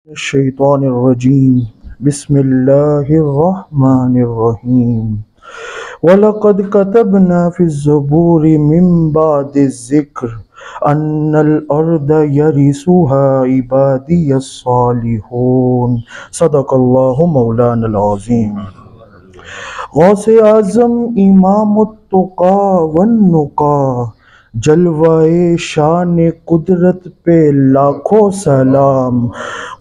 शैतानिर्रजीम बिस्मिल्लाहिर्रहमानिर्रहीम वलक़द कतबना फ़िज़्ज़बूरि मिन बादिज़्ज़िक्र अन्नल अर्द यरिसुहा इबादियस्सालिहून सदक़ल्लाहु मौलानल अज़ीम। गौसे आज़म इमामुत्तुक़ा वन्नुक़ा जलवाए शान कुदरत पे लाखों सलाम।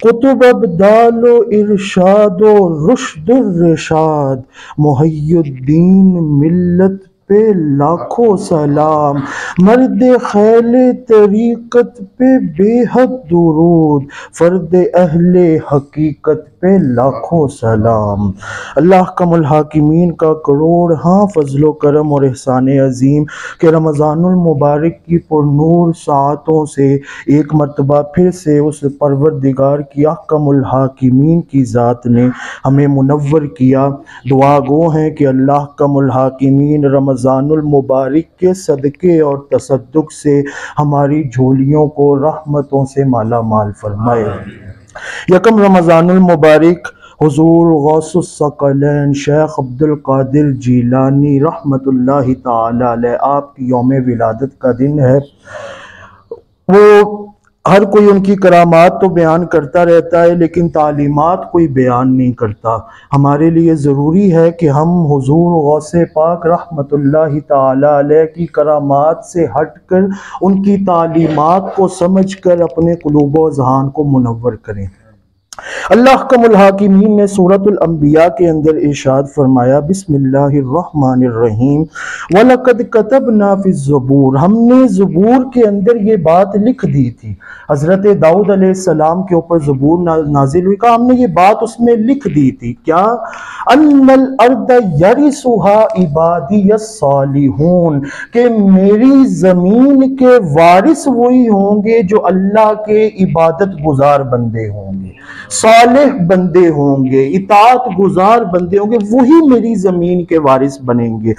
कुतुब अब्दालो इरशादो रुश्दुर्रशाद मुहय्युद्दीन मिल्लत पे लाखों सलाम। मर्द खैले तरीक़त पे बेहद दुरूद, फ़र्द अहले हकीकत पे लाखों सलाम। अल्लाह कमुल हाकिमीन का करोड़ हाँ फजलो करम और एहसान अजीम के रमज़ानुल मुबारक की पुरनूर साअतों से एक मरतबा फिर से उस परवरदिगार की अहकमुल हाकिमीन की ज़ात ने हमें मुनव्वर किया। दुआ गो हैं कि अल्लाह कमुल हाकिमीन रमज़ानुल मुबारक के सदक़े और तसद्दुक़ से हमारी झोलियों को रहमतों से माला माल फरमाए। यकम रमज़ानुल मुबारक हुज़ूर गौसुस सकलैन शेख अब्दुल कादिर जीलानी रहमतुल्लाहि ताला अलैह आपकी यौम विलादत का दिन है। वो हर कोई उनकी करामात तो बयान करता रहता है लेकिन तालीमात कोई बयान नहीं करता। हमारे लिए ज़रूरी है कि हम हुज़ूर गौसे पाक रहमतुल्लाहि ताला अलैह की करामात से हटकर उनकी तालीमात को समझकर अपने क़ुलूब व ज़हान को मुनव्वर करें। अल्लाह कमुल हाकिमीन ने सूरतुल अंबिया के अंदर इरशाद फरमाया बिस्मिल्लाहिर्रहमानिर्रहीम वलक़द कतबना फ़िज़्ज़बूर, हमने ज़बूर के अंदर ये बात लिख दी थी। हज़रत दाऊद अलैहिस्सलाम के ऊपर ज़बूर नाजिल हुई, कहा हमने ये बात उसमें लिख दी थी। क्या? अन्नल अर्द यरिसुहा इबादियस्सालिहून, के मेरी ज़मीन के वारिस वही होंगे जो अल्लाह के इबादत गुजार बंदे होंगे, सालेह बंदे होंगे, इताअत गुजार बंदे होंगे, वही मेरी जमीन के वारिस बनेंगे।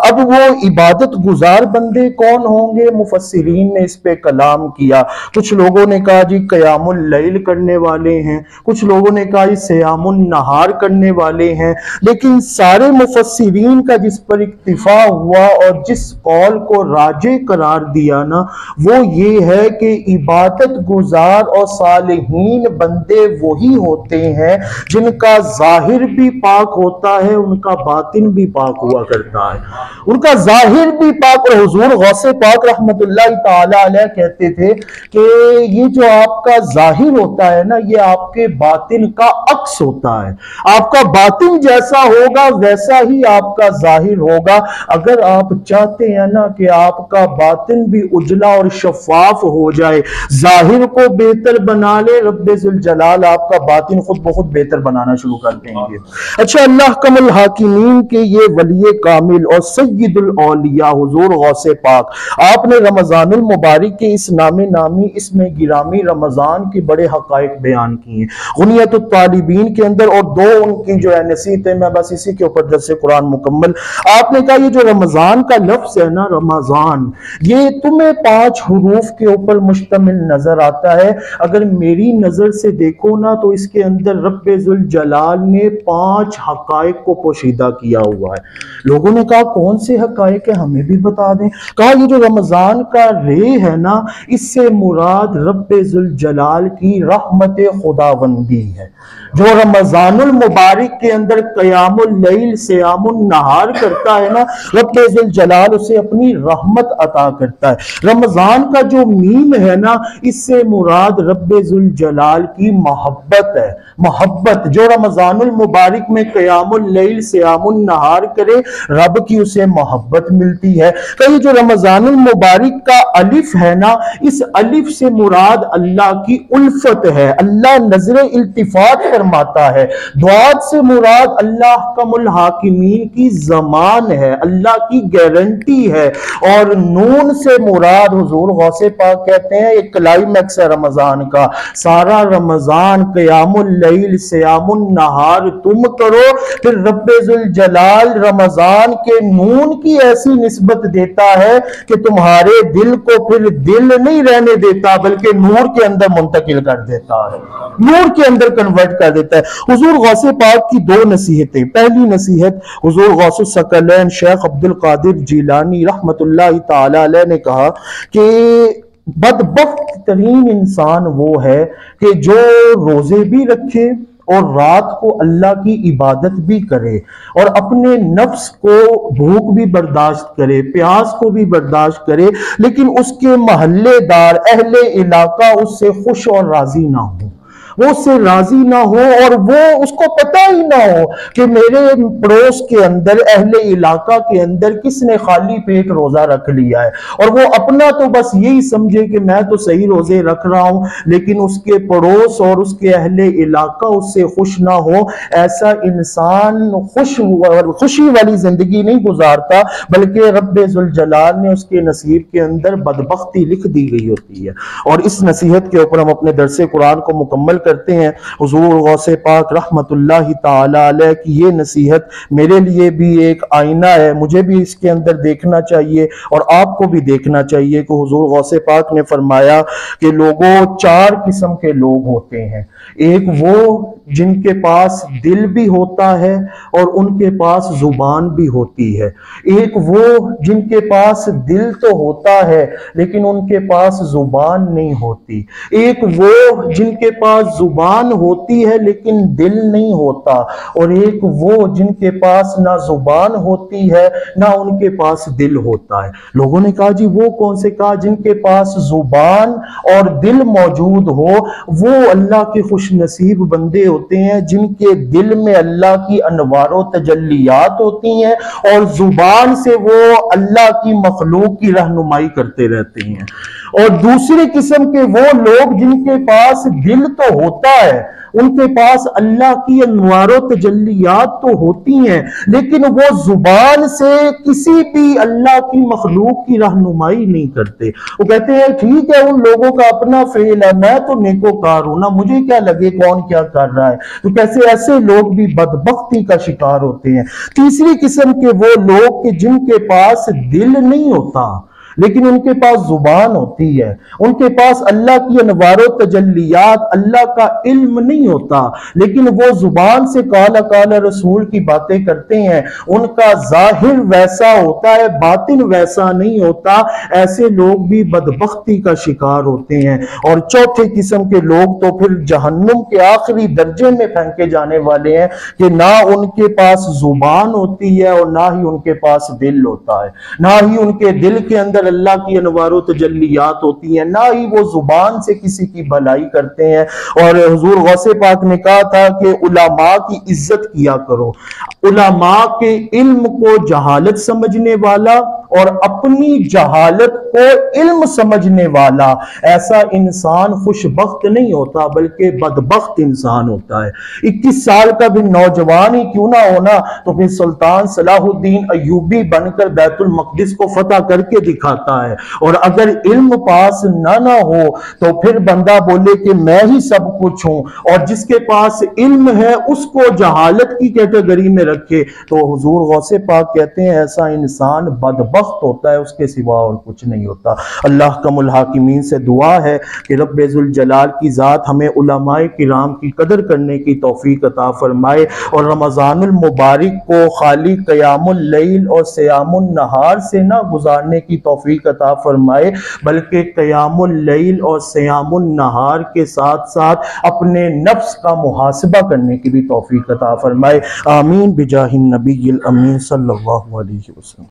अब वो इबादत गुजार बंदे कौन होंगे? मुफस्सिरीन ने इस पे कलाम किया। कुछ लोगों ने कहा जी क़यामुल लैल करने वाले हैं, कुछ लोगों ने कहा जी सियामुन नहार करने वाले हैं, लेकिन सारे मुफस्सिरीन का जिस पर इक्तिफा हुआ और जिस कौल को राजे करार दिया ना, वो ये है कि इबादत गुजार और सालिहीन बंदे वही होते हैं जिनका जाहिर भी पाक होता है, उनका बातिन भी पाक हुआ करता है। उनका जाहिर भी पाक, और हुजूर गौसे पाक रहमतुल्लाहि ताला अलैह कहते थे कि ये जो आपका जाहिर होता है ना, ये आपके बातिन का अक्स होता है। आपका बातिन जैसा होगा वैसा ही आपका जाहिर होगा। अगर आप चाहते हैं ना कि आपका बातिन भी उजला और शफाफ हो जाए, जाहिर को बेहतर बना ले, रब्बे जुल जलाल आपका बातिन खुद बहुत बेहतर बनाना शुरू कर देंगे। अच्छा, अल्लाह कमल हाकिमीन के ये वली कामिल और सय्यदुल औलिया हुजूर गौसे पाक, आपने रमजानुल मुबारक के इस नामे नामी इसमें गिरामी रमजान के बड़े हकायक बयान किए गुनियतुत तालिबीन के अंदर, और दो उनकी जो है नसीहतें, मैं बस इसी के ऊपर दर्स कुरान मुकम्मल। आपने कहा ये जो रमजान का लफ्ज है ना, रमजान, ये तुम्हें 5 हुरूफ के ऊपर मुश्तमिल नजर आता है। अगर मेरी नजर से देखो ना तो इसके अंदर रब्बे जुल जलाल ने 5 हकायक को पोशीदा किया हुआ है। लोगों ने कहा कौन से हकायक है, हमें भी बता दें। कहा ये जो रमजान का रे है ना, इससे मुराद रब्बे जुल जलाल की रहमत खुदावंदी है। जो रमजानुल मुबारक के अंदर क़यामुल लैल सियामुन नहार करता है ना, रब्बे जुल जलाल उसे अपनी रहमत अता करता है। रमजान का जो मीम है ना, इससे मुराद रब्बे जुल जलाल की मोहब्बत है। मोहब्बत, जो रमजानुल मुबारक में क़यामुल लैल सियामुन नहार करे, रब की उसे मोहब्बत मिलती है। कहीं जो रमजानुल मुबारक का अलिफ है ना, इस अलिफ से मुराद अल्लाह की उल्फत है, अल्लाह नजर इल्तिफात फरमाता है। दुआत से मुराद अल्लाह कमुल हाकिमीन की ज़मान है, अल्लाह की गारंटी है। और नून से मुराद हुजूर गौसे पाक कहते हैं एक क्लाइमैक्स है रमजान का। सारा रमजान क़याम क़यामुल लैल सियामुन नहार तुम करो। फिर रब्बे जुल जलाल रमजान के नून की ऐसी निस्बत देता है कि तुम्हारे दिल को फिर दिल नहीं रहने देता बल्कि नूर के अंदर मुंतकिल कर देता है, नूर के अंदर कन्वर्ट कर देता है। हुजूर गौसे पाक की दो नसीहतें। पहली नसीहत हुजूर गौसुस सकलैन शेख अब्दुल कादिर जिलानी रहमतुल्लाहि ताला अलैह ने कहा कि बदबख्त तरीन इंसान वो है कि जो रोजे भी रखे और रात को अल्लाह की इबादत भी करे और अपने नफ्स को भूख भी बर्दाश्त करे, प्यास को भी बर्दाश्त करे, लेकिन उसके महल्लेदार अहले इलाका उससे खुश और राजी ना हो, वो उससे राजी ना हो और वो उसको पता ही ना हो कि मेरे पड़ोस के अंदर अहले इलाका के अंदर किसने खाली पेट रोजा रख लिया है, और वो अपना तो बस यही समझे कि मैं तो सही रोजे रख रहा हूं, लेकिन उसके पड़ोस और उसके अहले इलाका उससे खुश ना हो। ऐसा इंसान खुशी वाली जिंदगी नहीं गुजारता, बल्कि रब्बे जुल जलाल ने उसके नसीब के अंदर बदबख्ती लिख दी गई होती है। और इस नसीहत के ऊपर हम अपने दरसे कुरान को मुकम्मल करते हैं। हुजूर गौसे पाक रहमतुल्लाहि ताला अलैह की ये नसीहत मेरे लिए भी एक आईना है, मुझे भी इसके अंदर देखना चाहिए और आपको भी देखना चाहिए कि हुजूर गौसे पाक ने फरमाया कि लोगों, चार किस्म के लोग होते हैं। एक वो जिनके पास दिल भी होता है और उनके पास जुबान भी होती है। एक वो जिनके पास दिल तो होता है लेकिन उनके पास जुबान नहीं होती। एक वो जिनके पास जुबान होती है लेकिन दिल नहीं होता। और एक वो जिनके पास ना जुबान होती है ना उनके पास दिल होता है। लोगों ने कहा जी वो कौन से? कहा जिनके पास जुबान और दिल मौजूद हो वो अल्लाह के खुश नसीब बंदे होते हैं, जिनके दिल में अल्लाह की अनवारो तजल्लियात होती हैं और जुबान से वो अल्लाह की मखलूक की रहनुमाई करते रहते हैं। और दूसरी किस्म के वो लोग जिनके पास दिल तो होता है, उनके पास अल्लाह की अनवारो तजल्लियात तो होती हैं, लेकिन वो जुबान से किसी भी अल्लाह की मखलूक की रहनुमाई नहीं करते। वो कहते हैं ठीक है उन लोगों का अपना फेल है, मैं तो नेकोकार हूं ना, मुझे क्या लगे कौन क्या कर रहा है। तो कैसे ऐसे लोग भी बदबख्ती का शिकार होते हैं। तीसरी किस्म के वो लोग कि जिनके पास दिल नहीं होता लेकिन उनके पास जुबान होती है, उनके पास अल्लाह की अनवारो तजल्लियात, अल्लाह का इल्म नहीं होता, लेकिन वो जुबान से काला काला रसूल की बातें करते हैं। उनका जाहिर वैसा होता है, बातिन वैसा नहीं होता। ऐसे लोग भी बदबख्ती का शिकार होते हैं। और चौथे किस्म के लोग तो फिर जहन्नुम के आखिरी दर्जे में फेंके जाने वाले हैं कि ना उनके पास जुबान होती है और ना ही उनके पास दिल होता है, ना ही उनके दिल के अंदर अल्लाह की अनवारो तजल्लियात होती हैं, ना ही वो जुबान से किसी की भलाई करते हैं। और हुजूर गौसे पाक ने कहा था कि उलमा की इज्जत किया करो। उलमा के इल्म को जहालत समझने वाला और अपनी जहालत को इल्म समझने वाला, ऐसा इंसान खुशबख्त नहीं होता बल्कि बदबख्त इंसान होता है। 21 साल का भी नौजवान ही क्यों ना होना, तो फिर सुल्तान सलाहुद्दीन अय्यूबी बनकर बैतुल मक़दिस को फतह करके दिखाता है। और अगर इल्म पास ना हो तो फिर बंदा बोले कि मैं ही सब कुछ हूं, और जिसके पास इल्म है उसको जहालत की कैटेगरी में रखे, तो हुजूर गौसे पाक कहते हैं ऐसा इंसान बदबख्त होता है, उसके सिवा और कुछ नहीं होता। अल्लाह कमुल हाकिमीन से दुआ है कि रब्बे जुल जलाल की जात हमें उलमाए किराम की कदर करने की तौफीक अता फरमाए और रमजानुल मुबारक को खाली क़यामुल लैल और सियामुन नहार से ना गुजारने की तौफीक अता फरमाए, बल्कि क़यामुल लैल और सियामुन नहार के साथ साथ अपने नफ्स का मुहासबा करने की भी तौफीक अता फरमाए। आमीन बिजाहिन नबील अमीन सल्लल्लाहु अलैहि वसल्लम।